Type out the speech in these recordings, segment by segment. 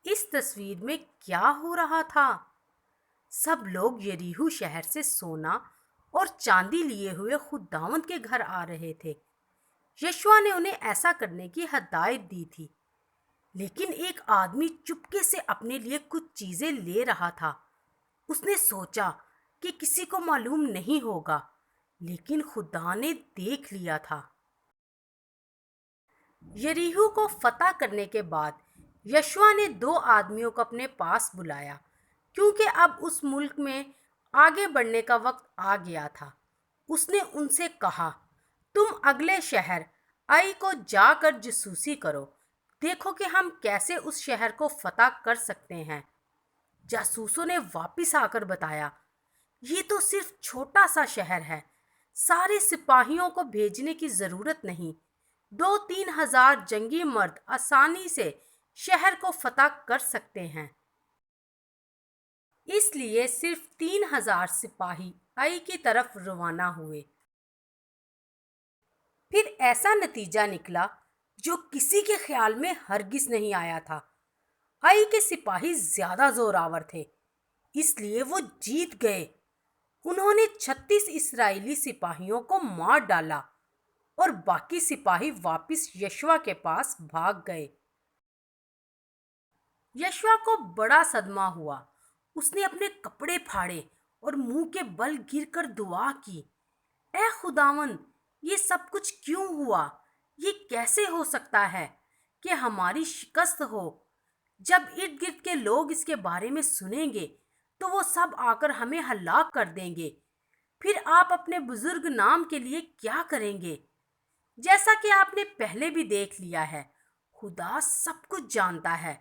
اس تصویر میں کیا ہو رہا تھا؟ سب لوگ یریحو شہر سے سونا اور چاندی لیے ہوئے خداوند کے گھر آ رہے تھے۔ یشوا نے انہیں ایسا کرنے کی ہدایت دی تھی، لیکن ایک آدمی چپکے سے اپنے لیے کچھ چیزیں لے رہا تھا۔ اس نے سوچا کہ کسی کو معلوم نہیں ہوگا، لیکن خدا نے دیکھ لیا تھا۔ یریحو کو فتح کرنے کے بعد یشوا نے 2 آدمیوں کو اپنے پاس بلایا، کیونکہ اب اس ملک میں آگے بڑھنے کا وقت آ گیا تھا۔ اس نے ان سے کہا، تم اگلے شہر آئی کو جا کر جاسوسی کرو، دیکھو کہ ہم کیسے اس شہر کو فتح کر سکتے ہیں۔ جاسوسوں نے واپس آ کر بتایا، یہ تو صرف چھوٹا سا شہر ہے، سارے سپاہیوں کو بھیجنے کی ضرورت نہیں، 2-3 ہزار جنگی مرد آسانی سے شہر کو فتح کر سکتے ہیں۔ اس لیے صرف 3,000 سپاہی آئی کی طرف روانہ ہوئے۔ پھر ایسا نتیجہ نکلا جو کسی کے خیال میں ہرگز نہیں آیا تھا۔ آئی کے سپاہی زیادہ زوراور تھے، اس لیے وہ جیت گئے۔ انہوں نے 36 اسرائیلی سپاہیوں کو مار ڈالا اور باقی سپاہی واپس یشوا کے پاس بھاگ گئے۔ یشوا کو بڑا صدمہ ہوا۔ اس نے اپنے کپڑے پھاڑے اور منہ کے بل گر کر دعا کی، اے خداوند، یہ سب کچھ کیوں ہوا؟ یہ کیسے ہو سکتا ہے کہ ہماری شکست ہو؟ جب ارد گرد کے لوگ اس کے بارے میں سنیں گے تو وہ سب آ کر ہمیں ہلاک کر دیں گے۔ پھر آپ اپنے بزرگ نام کے لیے کیا کریں گے؟ جیسا کہ آپ نے پہلے بھی دیکھ لیا ہے، خدا سب کچھ جانتا ہے۔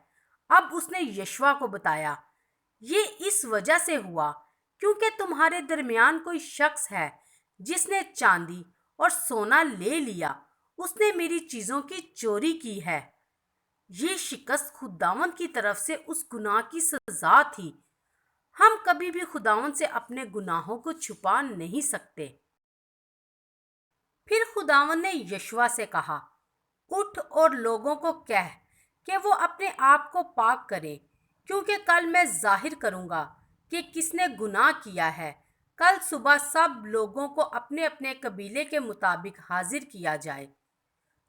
اب اس نے یشوا کو بتایا، یہ اس وجہ سے ہوا کیونکہ تمہارے درمیان کوئی شخص ہے جس نے چاندی اور سونا لے لیا، اس نے میری چیزوں کی چوری کی ہے۔ یہ شکست خداوند کی طرف سے اس گناہ کی سزا تھی۔ ہم کبھی بھی خداوند سے اپنے گناہوں کو چھپا نہیں سکتے۔ پھر خداوند نے یشوا سے کہا، اٹھ اور لوگوں کو کہہ کہ وہ اپنے آپ کو پاک کریں، کیونکہ کل میں ظاہر کروں گا کہ کس نے گناہ کیا ہے۔ کل صبح سب لوگوں کو اپنے اپنے قبیلے کے مطابق حاضر کیا جائے۔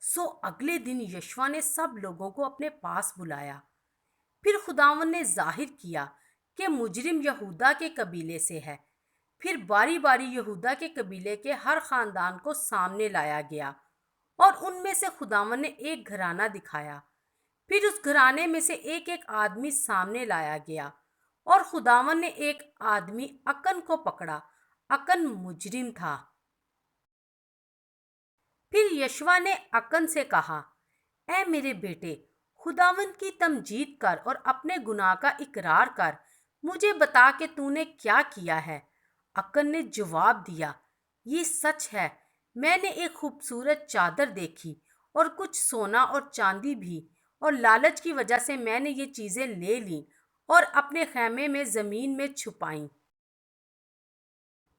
سو اگلے دن یشوا نے سب لوگوں کو اپنے پاس بلایا۔ پھر خداوند نے ظاہر کیا کہ مجرم یہودا کے قبیلے سے ہے۔ پھر باری باری یہودا کے قبیلے کے ہر خاندان کو سامنے لایا گیا اور ان میں سے خداوند نے ایک گھرانہ دکھایا۔ پھر اس گھرانے میں سے ایک ایک آدمی سامنے لایا گیا اور خداوند نے ایک آدمی اکن کو پکڑا۔ اکن مجرم تھا۔ پھر یشوا نے اکن سے کہا، اے میرے بیٹے، خداوند کی تمجید کر اور اپنے گناہ کا اقرار کر، مجھے بتا کہ تو نے کیا کیا ہے۔ اکن نے جواب دیا، یہ سچ ہے، میں نے ایک خوبصورت چادر دیکھی اور کچھ سونا اور چاندی بھی، اور لالچ کی وجہ سے میں نے یہ چیزیں لے لیں اور اپنے خیمے میں زمین میں چھپائیں۔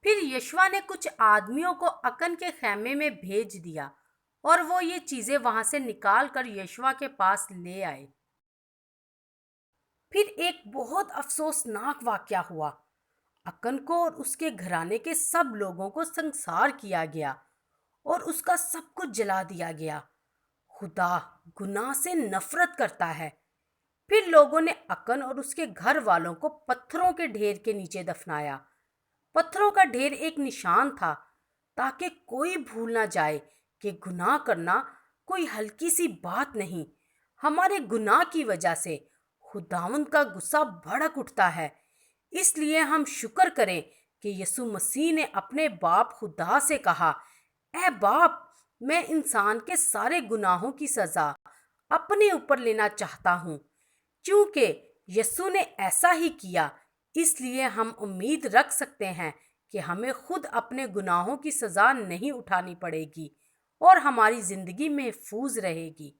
پھر یشوا نے کچھ آدمیوں کو اکن کے خیمے میں بھیج دیا اور وہ یہ چیزیں وہاں سے نکال کر یشوا کے پاس لے آئے۔ پھر ایک بہت افسوسناک واقعہ ہوا۔ اکن کو اور اس کے گھرانے کے سب لوگوں کو سنسار کیا گیا اور اس کا سب کچھ جلا دیا گیا۔ خدا گناہ سے نفرت کرتا ہے۔ پھر لوگوں نے اکن اور اس کے گھر والوں کو پتھروں کے ڈھیر کے نیچے دفنایا۔ پتھروں کا ڈھیر ایک نشان تھا تاکہ کوئی بھول نہ جائے کہ گناہ کرنا کوئی ہلکی سی بات نہیں۔ ہمارے گناہ کی وجہ سے خداوند کا غصہ بھڑک اٹھتا ہے۔ اس لیے ہم شکر کریں کہ یسوع مسیح نے اپنے باپ خدا سے کہا، اے باپ، میں انسان کے سارے گناہوں کی سزا اپنے اوپر لینا چاہتا ہوں۔ چونکہ یسوع نے ایسا ہی کیا، اس لیے ہم امید رکھ سکتے ہیں کہ ہمیں خود اپنے گناہوں کی سزا نہیں اٹھانی پڑے گی اور ہماری زندگی محفوظ رہے گی۔